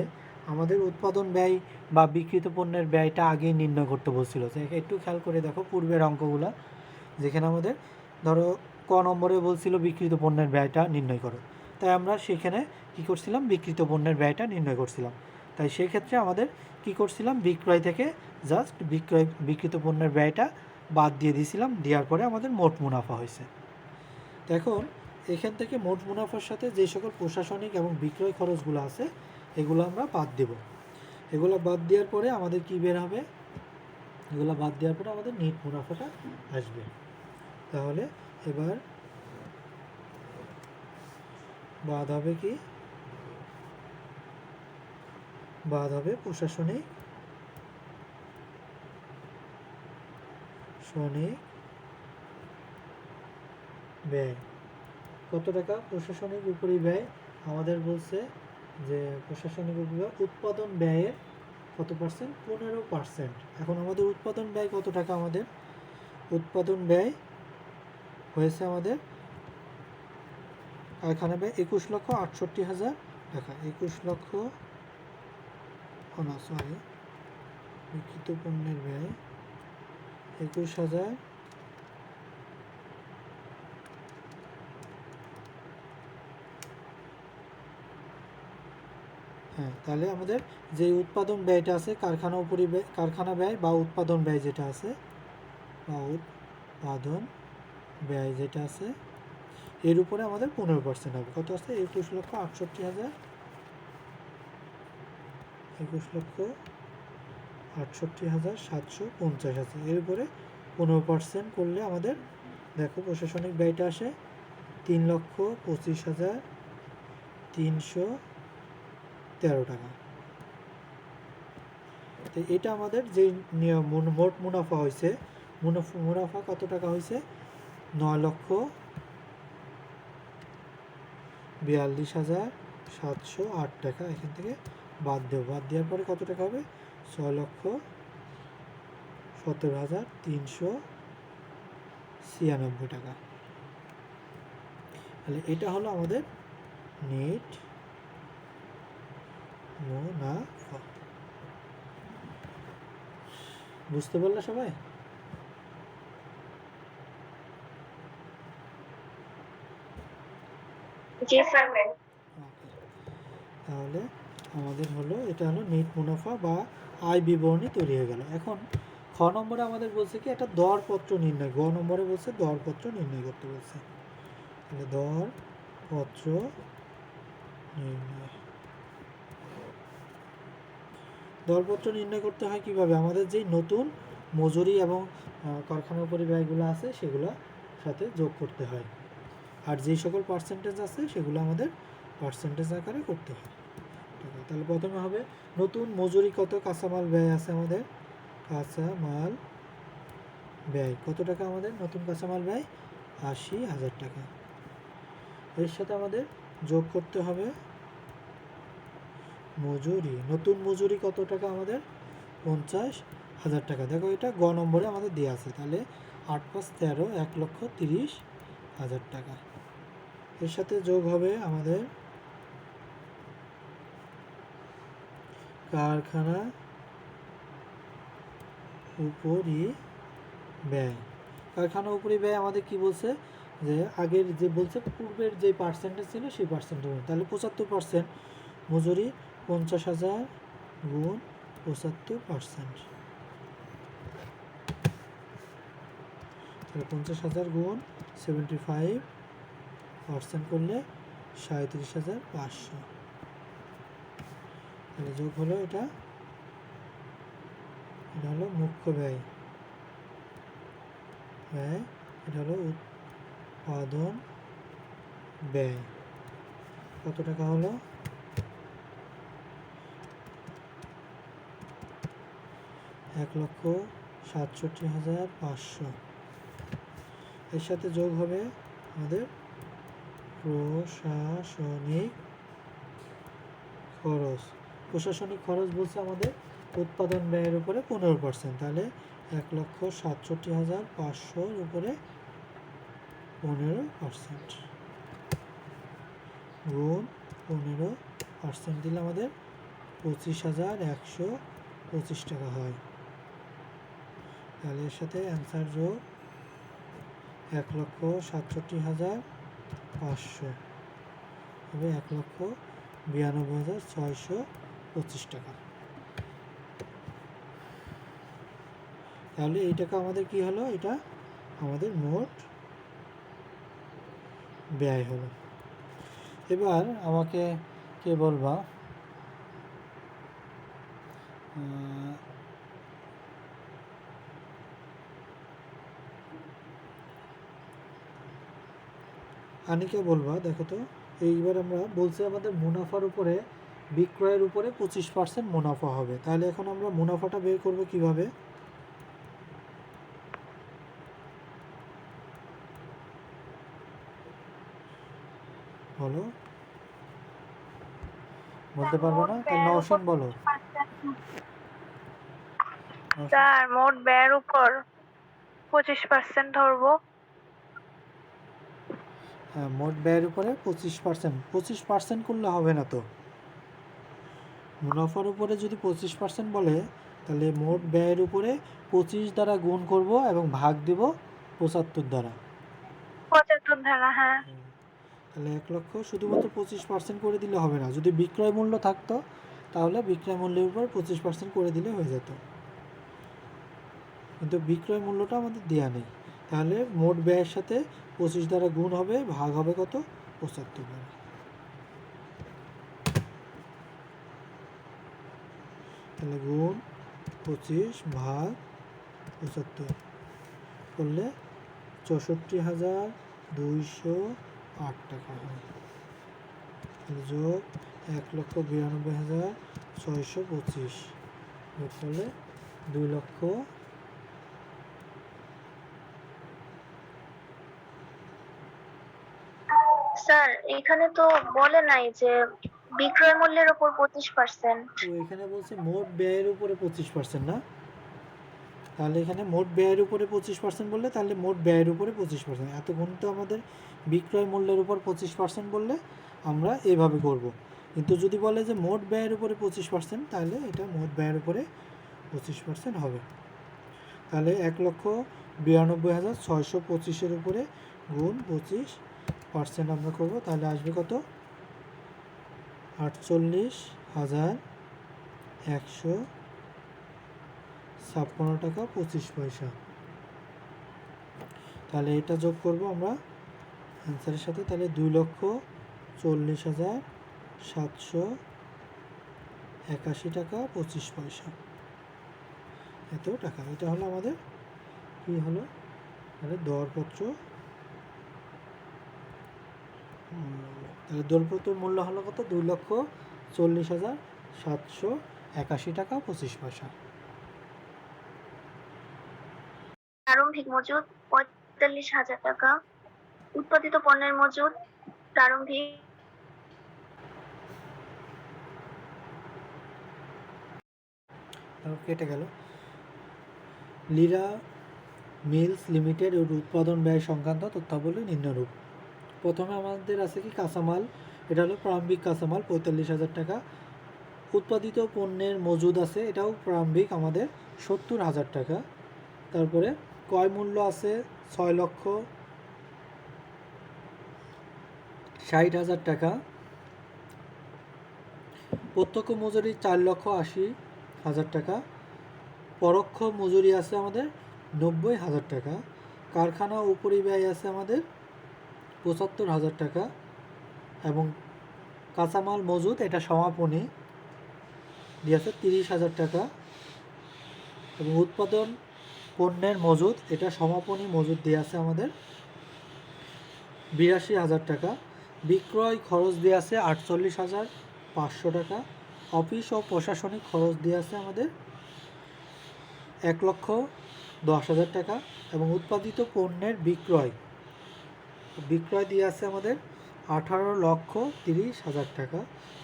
আমাদের উৎপাদন ব্যয় বা বিক্রিত পণ্যের ব্যয়টা আগেই নির্ণয় করতে বলছিল। একটু খেয়াল করে দেখো পূর্বের অঙ্কগুলো, যেখানে আমাদের ধরো ক নম্বরে বলছিল বিক্রিত পণ্যের ব্যয়টা নির্ণয় করো, তাই আমরা সেখানে কি করছিলাম? বিক্রিত পণ্যের ব্যয়টা নির্ণয় করছিলাম। তাই সেই ক্ষেত্রে আমাদের কি করছিলাম? বিক্রয় থেকে জাস্ট বিক্রিত পণ্যের ব্যয়টা বাদ দিয়ে দিয়েছিলাম, দেওয়ার পরে আমাদের মোট মুনাফা হয়েছে। এখন এখান থেকে মোট মুনাফার সাথে যে সকল প্রশাসনিক এবং বিক্রয় খরচগুলো আছে এগুলো আমরা বাদ দেব। এগুলো বাদ দেওয়ার পরে আমাদের কি বের হবে? এগুলো বাদ দেওয়ার পরে আমাদের নেট মুনাফাটা আসবে। তাহলে এবার বাদ হবে কি? বাদ হবে প্রশাসনিক ব্যয়। কত টাকা প্রশাসনিক উপরি ব্যয়? আমাদের বলছে যে প্রশাসনিক উপরি ব্যয় উৎপাদন ব্যয়ের কত পার্সেন্ট? 15%। এখন আমাদের উৎপাদন ব্যয় কত টাকা? আমাদের উৎপাদন ব্যয় হয়েছে আমাদের কারখানা ব্যয় 21,68,000 টাকা। 21,00,000 বিক্রিত পণ্যের ব্যয় 21,000 হ্যাঁ, তাহলে আমাদের যে উৎপাদন ব্যয়টা আছে কারখানা ব্যয় বা উৎপাদন ব্যয় যেটা আছে বা উৎপাদন ব্যয় যেটা আছে এর উপরে আমাদের 15% হবে। কত আছে? 21,68,000 21,68,750 আছে। এর উপরে 15% করলে আমাদের দেখো প্রশাসনিক ব্যয়টা আসে 3,25,313 টাকা। তো এটা আমাদের যে মোট মুনাফা হয়েছে, মুনাফা কত টাকা হয়েছে? 9,42,708 টাকা। এখান থেকে বাদ দেওয়ার পরে কত টাকা হবে? 6,17,396 টাকা। তাহলে এটা হলো আমাদের নেট মুনাফা। বুঝতে পারলে সবাই? জি স্যার। তাহলে আমাদের হলো এটা হলো নেট মুনাফা বা আয় বিবরণী তৈরি হয়ে গেল। এখন খ নম্বরে আমাদের বলছে কি একটা দরপত্র নির্ণয়। গ নম্বরে বলছে দরপত্র নির্ণয় করতে বলছে। তাহলে দরপত্র নির্ণয়। দরপত্র নির্ণয় করতে হয় কিভাবে? আমাদের যেই নতুন মজুরি এবং কারখানা উপরি ব্যয়গুলো আছে সেগুলো সাথে যোগ করতে হয়, আর যেই সকল পার্সেন্টেজ আছে সেগুলো আমাদের পার্সেন্টেজ আকারে করতে হয়। তাহলে প্রথমে হবে নতুন মজুরি কত? কাঁচামাল ব্যয় আছে আমাদের, কাঁচামাল ব্যয় কত টাকা? আমাদের নতুন কাঁচামাল ব্যয় 80,000 টাকা। এর সাথে আমাদের যোগ করতে হবে মজুরি। নতুন মজুরি কত টাকা? আমাদের 50,000 টাকা। দেখো এটা গ নম্বরে আমাদের দেওয়া আছে। তাহলে 8 + 13 1,30,000 টাকা। এর সাথে যোগ হবে আমাদের কারখানা উপরি ব্যয়। কারখানা উপরি ব্যয় আমাদের কি বলছে? যে আগের যে বলছে পূর্বের যে পার্সেন্টেজ ছিল সেই পার্সেন্টেজ। তাহলে 75% মজুরি 50,000 গুণ 75%। তাহলে 50,000 গুণ 75% করলে 37,500। তাহলে যোগ হলো এটা হলো মুখ্য ব্যয়। এটা হলো উৎপাদন ব্যয়। কত টাকা হলো? 1,67,500। এর সাথে যোগ হবে আমাদের প্রশাসনিক খরচ। প্রশাসনিক খরচ বলছে আমাদের উৎপাদন ব্যয়ের উপরে 15%। তাহলে 1,67,500 উপরে 15% গুণ 15% দিলে আমাদের 25,125 টাকা হয়। তাহলে এর সাথে অ্যান্সার যোগ 1,67,500 হবে 1,92,625 টাকা। তাহলে এই টাকা আমাদের কি হলো? এটা আমাদের মোট ব্যয় হলো। এবার আমাকে কে বলবা আনিকে বলবা। দেখো তো এইবার আমরা বলছি আমাদের মুনাফার উপরে বিক্রয়ের উপরে 25% মুনাফা হবে। তাহলে এখন আমরা মুনাফাটা বের করব কিভাবে? বলো, বলতে পারবো না? তাহলে নওশিন বলো। স্যার মোট ব্যয়ের উপর 25% ধরবো। হ্যাঁ, মোট ব্যয়ের উপরে 25%। 25% করলে হবে না তো। মুনাফার উপরে যদি 25% বলে, তাহলে মোট ব্যয়ের উপরে 25 দ্বারা গুণ করব এবং ভাগ দিব 75 দ্বারা। 75 ধারা, হ্যাঁ। তাহলে 1 লক্ষ শুধুমাত্র 25% করে দিলে হবে না। যদি বিক্রয় মূল্য থাকতো তাহলে বিক্রয় মূল্যের উপর 25% করে দিলে হয়ে যেত, কিন্তু বিক্রয় মূল্যটা আমাদের দেওয়া নেই। তাহলে মোট ব্যয়ের সাথে 25 দ্বারা গুণ হবে, ভাগ হবে কত? 75 দ্বারা। তাহলে গুণ 25 ভাগ 75 করলে 64,208 টাকা হয়। যোগ 1,92,625 যোগ করলে 2 লক্ষ। স্যার এখানে তো বলে নাই যে বিক্রয় মূল্যের উপর 25%। তো এখানে বলছে মোট ব্যয়ের উপরে 25%, না? তাহলে এখানে মোট ব্যয়ের উপরে 25% বললে তাহলে মোট ব্যয়ের উপরে 25%। এতক্ষণ তো আমাদের বিক্রয় মূল্যের উপর 25% বললে আমরা এভাবে করব। কিন্তু যদি বলে যে মোট ব্যয়ের উপরে 25%, তাহলে এটা মোট ব্যয়ের উপরে 25% হবে। তাহলে 1,92,625 উপরে গুণ 25% আমরা করব। তাহলে আসবে কত? 48,156 টাকা 25 পয়সা। তাহলে এটা যোগ করব আমরা অ্যান্সারের সাথে। তাহলে 2,40,781 টাকা 25 পয়সা। এত টাকা। এটা হলো আমাদের কি হলো? তাহলে দরপত্র তাহলে দরপত্র মূল্য হলো কত? 2,40,781 টাকা 25 পয়সা। প্রারম্ভিক মজুদ 45,000 টাকা। উৎপাদিত পণ্যের মজুদ প্রারম্ভিক কেটে গেল। লীরা মিলস লিমিটেড এর উৎপাদন ব্যয় সংক্রান্ত তথ্যাবলী নিম্নরূপ। প্রথমে আমাদের আছে কি? কাঁচামাল। এটা হলো প্রারম্ভিক কাঁচামাল 45,000 টাকা। উৎপাদিত পণ্যের মজুদ আছে, এটাও প্রারম্ভিক আমাদের 70,000 টাকা। তারপরে ক্রয় মূল্য আছে 6,60,000 টাকা। প্রত্যক্ষ মজুরি 4,80,000 টাকা। পরোক্ষ মজুরি আছে আমাদের 90,000 টাকা। কারখানা উপরিব্যয় আছে আমাদের 75,000 টাকা। এবং কাঁচামাল মজুদ, এটা সমাপনী দিয়েছে 30,000 টাকা। এবং উৎপাদন পণ্যের মজুদ, এটা সমাপনী মজুদ দিয়ে আছে আমাদের 82,000 টাকা। বিক্রয় খরচ দিয়ে আছে 48,500 টাকা। অফিস ও প্রশাসনিক খরচ দিয়ে আছে আমাদের 1,10,000 টাকা। এবং উৎপাদিত পণ্যের বিক্রয় দিয়ে আছে আমাদের 18,30,000 টাকা।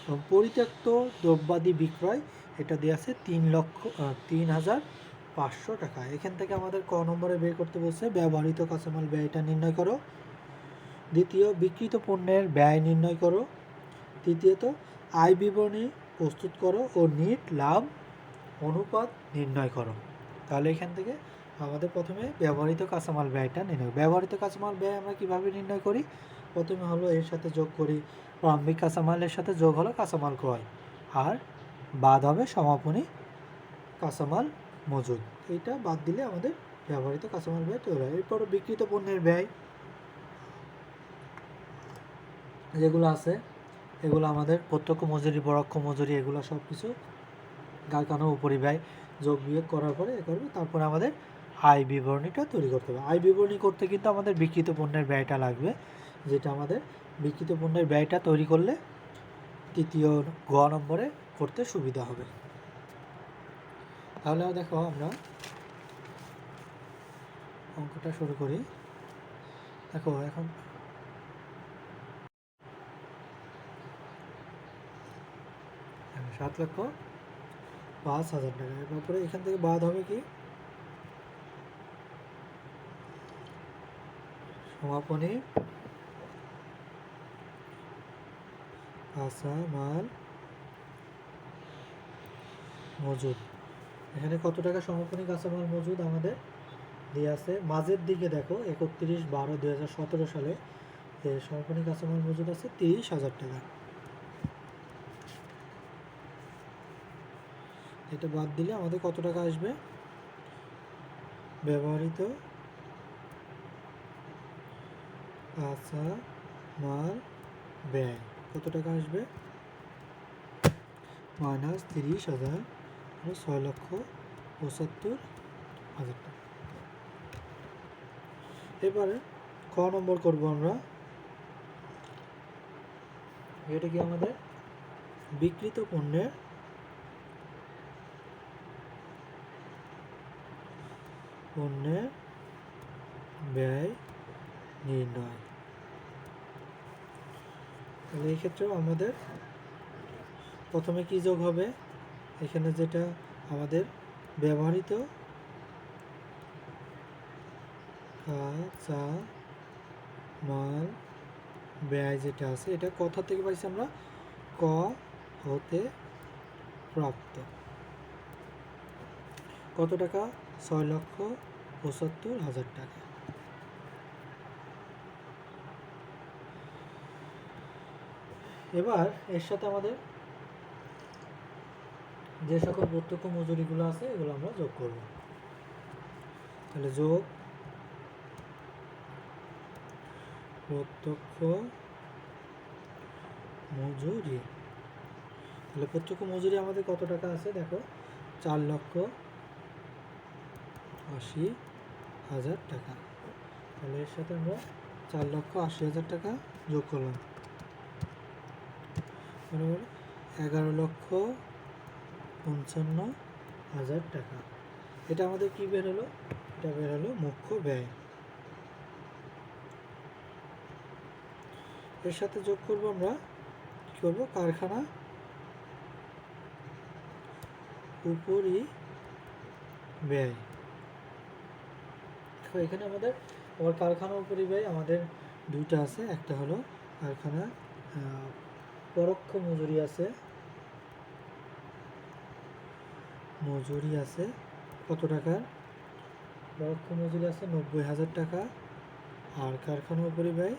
এবং পরিত্যক্ত দ্রব্যাদি বিক্রয়, এটা দিয়ে আছে 3,0500 টাকা। এখান থেকে আমাদের ক নম্বরে বের করতে বলছে ব্যবহৃত কাঁচামাল ব্যয়টা নির্ণয় করো। দ্বিতীয়, বিক্রিত পণ্যের ব্যয় নির্ণয় করো। তৃতীয়ত, আয় বিবরণী প্রস্তুত করো ও নিট লাভ অনুপাত নির্ণয় করো। তাহলে এখান থেকে আমাদের প্রথমে ব্যবহৃত কাঁচামাল ব্যয়টা নির্ণয়। ব্যবহৃত কাঁচামাল ব্যয় আমরা কিভাবে নির্ণয় করি? প্রথমে হলো এর সাথে যোগ করি প্রারম্ভিক কাঁচামালের সাথে যোগ হলো কাঁচামাল ক্রয়, আর বাদ হবে সমাপনী কাঁচামাল মজুদ। এইটা বাদ দিলে আমাদের ব্যবহৃত কাঁচামাল ব্যয় তৈরি হয়। এরপর বিক্রিত পণ্যের ব্যয় যেগুলো আছে, এগুলো আমাদের প্রত্যক্ষ মজুরি, পরোক্ষ মজুরি, এগুলো সব কিছু কারখানা উপরিব্যয় যোগ বিয়োগ করার পরে করবে। তারপরে আমাদের আয় বিবরণীটা তৈরি করতে হবে। আয় বিবরণী করতে কিন্তু আমাদের বিক্রিত পণ্যের ব্যয়টা লাগবে, যেটা আমাদের বিক্রিত পণ্যের ব্যয়টা তৈরি করলে তৃতীয় গ নম্বরে করতে সুবিধা হবে। তাহলে দেখো আমরা অঙ্কটা শুরু করি। দেখো এখন 7,05,000 টাকা। এরপরে এখান থেকে বাদ হবে কি সমাপনী কাঁচামাল মজুদ। এখানে কত টাকা সমাপনী কাঁচামাল মজুদ আমাদের দিয়ে আছে? মাঝের দিকে দেখো 31/12/2017 সালে সমাপনী কাঁচামাল মজুদ আছে 30,000 টাকা। এটা বাদ দিলে আমাদের কত টাকা আসবে? ব্যবহৃত কাঁচামাল ব্যয় কত টাকা আসবে? মাইনাস 30,000, 6,75,000 টাকা। এবারে ক নম্বর করব আমরা। এটা কি আমাদের বিক্রিত পণ্যের ব্যয় নির্ণয়। তাহলে এই ক্ষেত্রেও আমাদের প্রথমে কি যোগ হবে? এখানে যেটা আমাদের ব্যবহৃত কাঁচামাল ব্যয় যেটা আছে এটা কোথা থেকে পাইছি আমরা? ক হতে প্রাপ্ত। কত টাকা? 6,75,000 টাকা। এবার এর সাথে আমাদের যে সকল প্রত্যক্ষ মজুরিগুলো আছে এগুলো আমরা যোগ করব। তাহলে যোগ প্রত্যক্ষ মজুরি। তাহলে প্রত্যক্ষ মজুরি আমাদের কত টাকা আছে দেখো? 4,80,000 টাকা। তাহলে এর সাথে আমরা 4,80,000 টাকা যোগ করলাম। 11,55,000 টাকা। এটা আমাদের কি বের হলো? এটা বের হলো মুখ্য ব্যয়। এর সাথে যোগ করব আমরা কি করব? কারখানা উপরিব্যয়। এখানে আমাদের কারখানা উপরিব্যয় আমাদের দুইটা আছে। একটা হলো কারখানা পরোক্ষ মজুরি আছে কত টাকার? পরোক্ষ মজুরি আছে 90,000 টাকা। আর কারখানা উপরিব্যয়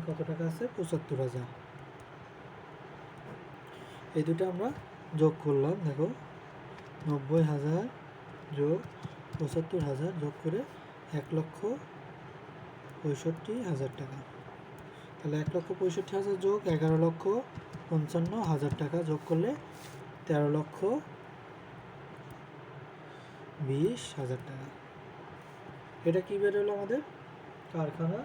কত টাকা আছে? 75,000। এই দুটো আমরা যোগ করলাম। দেখো 90,000 যোগ 75,000 যোগ করে 1,65,000 টাকা। তাহলে 1,65,000 যোগ 11,55,000 টাকা যোগ করলে 13,20,000 টাকা। এটা কি বের হলো আমাদের? কারখানা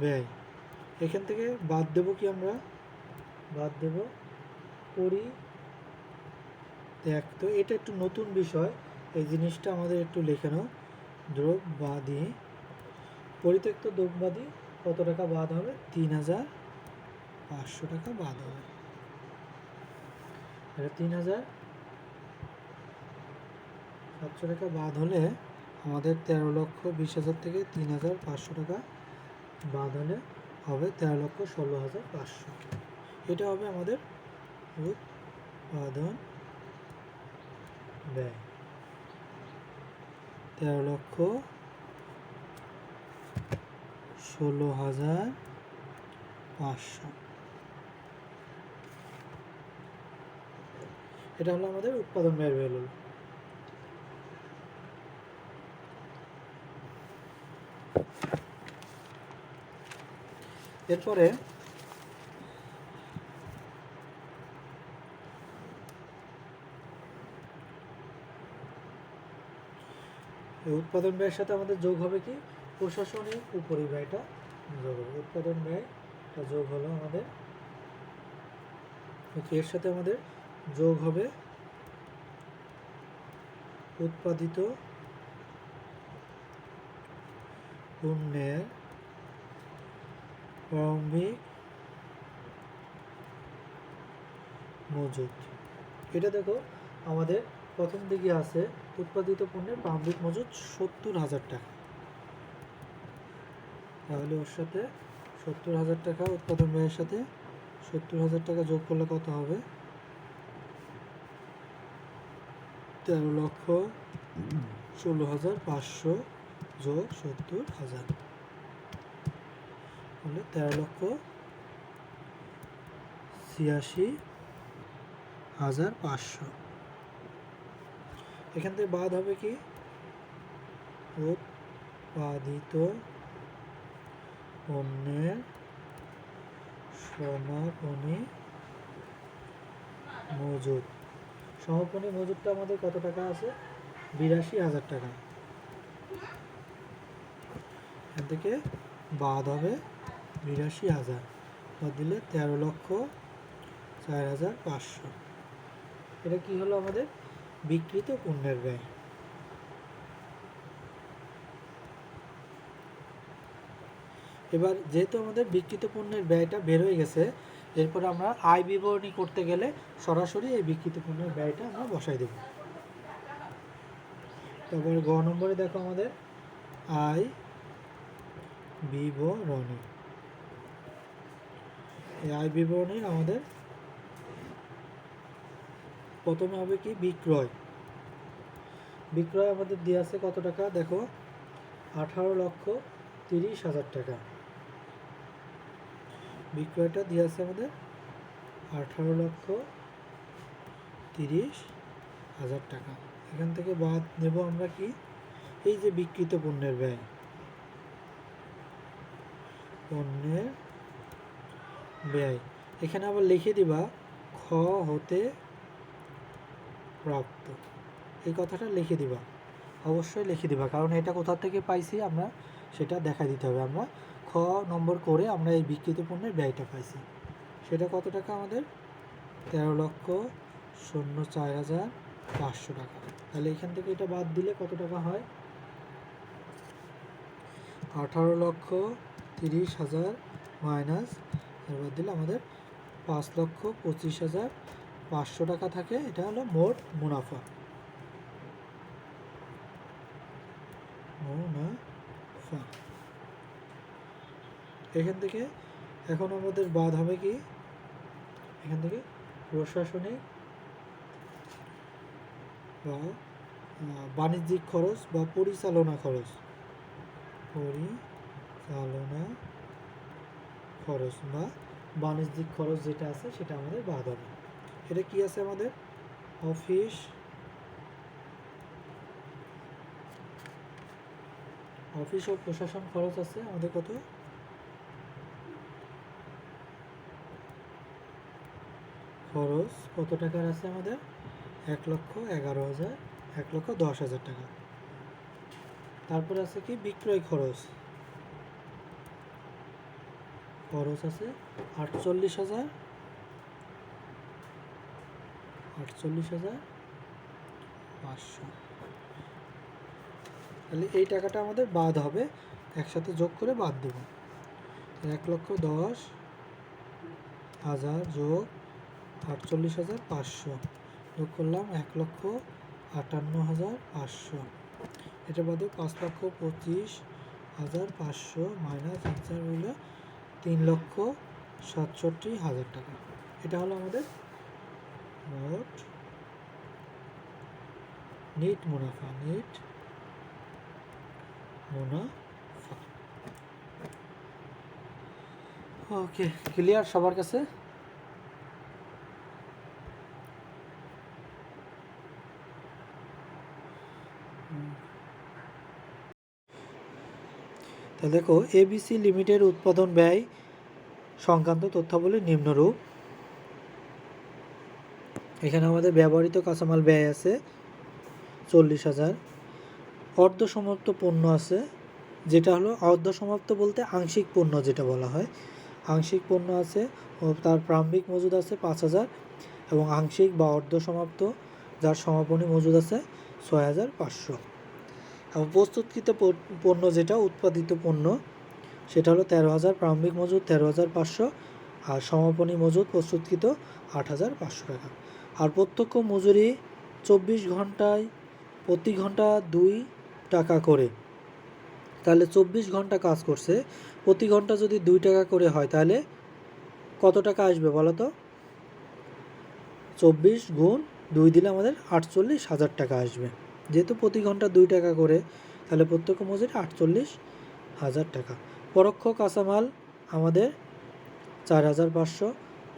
ব্যয়। এখান থেকে বাদ দেব কি আমরা? বাদ দেব পরিত্যক্ত। এটা একটু নতুন বিষয়, এই জিনিসটা আমাদের একটু লেখে নাও। দ্রব্যাদি, পরিত্যক্ত দ্রব্যাদি কত টাকা বাদ হবে? 3,500 টাকা বাদ হবে। এটা 3,700 টাকা বাদ হলে আমাদের 13,20,000 থেকে 3,500 টাকা বাদ হলে হবে 13,16,500। এটা হবে আমাদের উৎপাদন ব্যয়। 13,16,500। এটা হলো আমাদের উৎপাদন ব্যয় হলো। এরপরে এই উৎপাদন ব্যয়ের সাথে আমাদের যোগ হবে কি প্রশাসনিক উপরিব্যয়টা যোগ হবে। উৎপাদন ব্যয় যোগ হলো আমাদের, এর সাথে আমাদের যোগ হবে উৎপাদিত পণ্যের প্রারম্ভিক মজুত। এটা দেখো আমাদের প্রথম দিকে আছে উৎপাদিত পণ্যের প্রারম্ভিক মজুত 70,000 টাকা। তাহলে ওর সাথে 70,000 টাকা উৎপাদন ব্যয়ের সাথে 70,000 টাকা যোগ করলে কত হবে? 13,16,500 যোগ 70,000 তাহলে 13,86,500। এখান থেকে বাদ হবে কি উৎপাদিত পণ্যের সমাপনী মজুত। সমাপনী মজুতটা আমাদের কত টাকা আছে? 82,000 টাকা। এখান থেকে বাদ হবে 82,000, বাদ দিলে 13,04,500। এটা কি হলো আমাদের বিক্রিত পণ্যের ব্যয়। এবার যেহেতু আমাদের বিক্রিত পণ্যের ব্যয়টা বের হয়ে গেছে, এরপর আমরা আয় বিবরণী করতে গেলে সরাসরি এই বিক্রিত পণ্যের ব্যয়টা আমরা বসাই দেব। তারপরে গ নম্বরে দেখো আমাদের আয় বিবরণী। এই আয় বিবরণীর আমাদের প্রথমে হবে কি বিক্রয়। বিক্রয় আমাদের দিয়ে আছে কত টাকা? দেখো 18,30,000 টাকা। বিক্রয়টা দিয়ে আছে আমাদের 18,30,000 টাকা। এখান থেকে বাদ নেব আমরা কি এই যে বিক্রিত পণ্যের ব্যয়, পণ্যের ব্যয় এখানে আবার লিখে দিবা খ হতে প্রাপ্ত। এই কথাটা লিখে দিবা, অবশ্যই লিখে দিবা, কারণ এটা কোথা থেকে পাইছি আমরা সেটা দেখা দিতে হবে। আমরা খ নম্বর করে আমরা এই বিক্রিত পণ্যের ব্যয়টা পাইছি, সেটা কত টাকা আমাদের? 13,04,500 টাকা। তাহলে এখান থেকে এটা বাদ দিলে কত টাকা হয়? 18,30,000 মাইনাস বাদ দিলে আমাদের 5,25,500 টাকা থাকে। এটা হলো মোট মুনাফা। এখান থেকে এখন আমাদের বাদ হবে কি এখান থেকে প্রশাসনিক বা বাণিজ্যিক খরচ বা পরিচালনা খরচ, বা বাণিজ্যিক খরচ যেটা আছে সেটা আমাদের বাদ হবে। এটা কি আছে আমাদের? অফিস ও প্রশাসন খরচ আছে আমাদের কত? খরচ কত টাকার আছে আমাদের? 1,11,000, 1,10,000 টাকা। তারপরে আছে কি বিক্রয় খরচ, খরচ আছে 48,500। তাহলে এই টাকাটা আমাদের বাদ হবে, একসাথে যোগ করে বাদ দেব। 1,10,000 যোগ 48,500 যোগ করলাম 1,58,500। এটা বাদে 5,25,500 মাইনাস আনসার হইল 3,67,000 টাকা। এটা হলো আমাদের মোট নেট মুনাফা। ওকে, ক্লিয়ার সবার কাছে? তা দেখো এবিসি লিমিটেড উৎপাদন ব্যয় সংক্রান্ত তথ্যাবলী নিম্নরূপ। এখানে আমাদের ব্যবহৃত কাঁচামাল ব্যয় আছে 40,000, অর্ধসমাপ্ত পণ্য আছে, যেটা হলো অর্ধসমাপ্ত বলতে আংশিক পণ্য যেটা বলা হয়। আংশিক পণ্য আছে ও তার প্রারম্ভিক মজুদ আছে 5,000 এবং আংশিক বা অর্ধসমাপ্ত যার সমাপনী মজুদ আছে 6,500। এবং প্রস্তুতকৃত পণ্য যেটা উৎপাদিত পণ্য সেটা হলো 13,000, প্রারম্ভিক মজুদ 13,500 আর সমাপনী মজুদ প্রস্তুতকৃত 8,500 টাকা। আর প্রত্যক্ষ মজুরি 24 ঘন্টায় প্রতি ঘন্টা 2 টাকা করে, তাহলে 24 ঘন্টা কাজ করছে, প্রতি ঘন্টা যদি 2 টাকা করে হয় তাহলে কত টাকা আসবে বলো তো? 24 গুণ 2 দিলে আমাদের 48,000 টাকা আসবে। যেহেতু প্রতি ঘন্টা 2 টাকা করে, তাহলে প্রত্যক্ষ মজুরি 48,000 টাকা। পরোক্ষ কাঁচামাল আমাদের 4,500,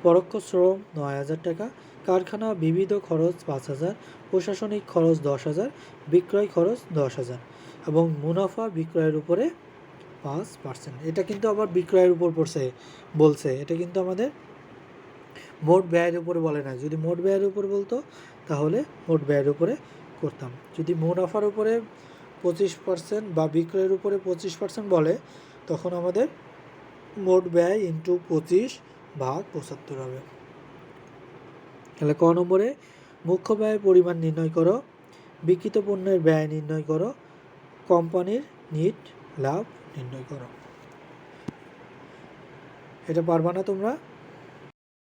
পরোক্ষ শ্রম 9,000 টাকা, কারখানা বিবিধ খরচ 5,000, প্রশাসনিক খরচ 10,000, বিক্রয় খরচ 10,000 এবং মুনাফা বিক্রয়ের উপরে 5%। এটা কিন্তু আবার বিক্রয়ের উপর বলছে, এটা কিন্তু আমাদের মোট ব্যয়ের উপরে বলে না। যদি মোট ব্যয়ের উপর বলতো তাহলে মোট ব্যয়ের উপরে করতাম। যদি মুনাফার উপরে 25% বা বিক্রয়ের উপরে 25% বলে, তখন আমাদের মোট ব্যয় ইন্টু 25 ভাগ 75 হবে। তাহলে ক নম্বরে মুখ্য ব্যয়ের পরিমাণ নির্ণয় করো, বিক্রিত পণ্যের ব্যয় নির্ণয় করো, কোম্পানির নিট লাভ নির্ণয় করো। এটা পারবা না তোমরা?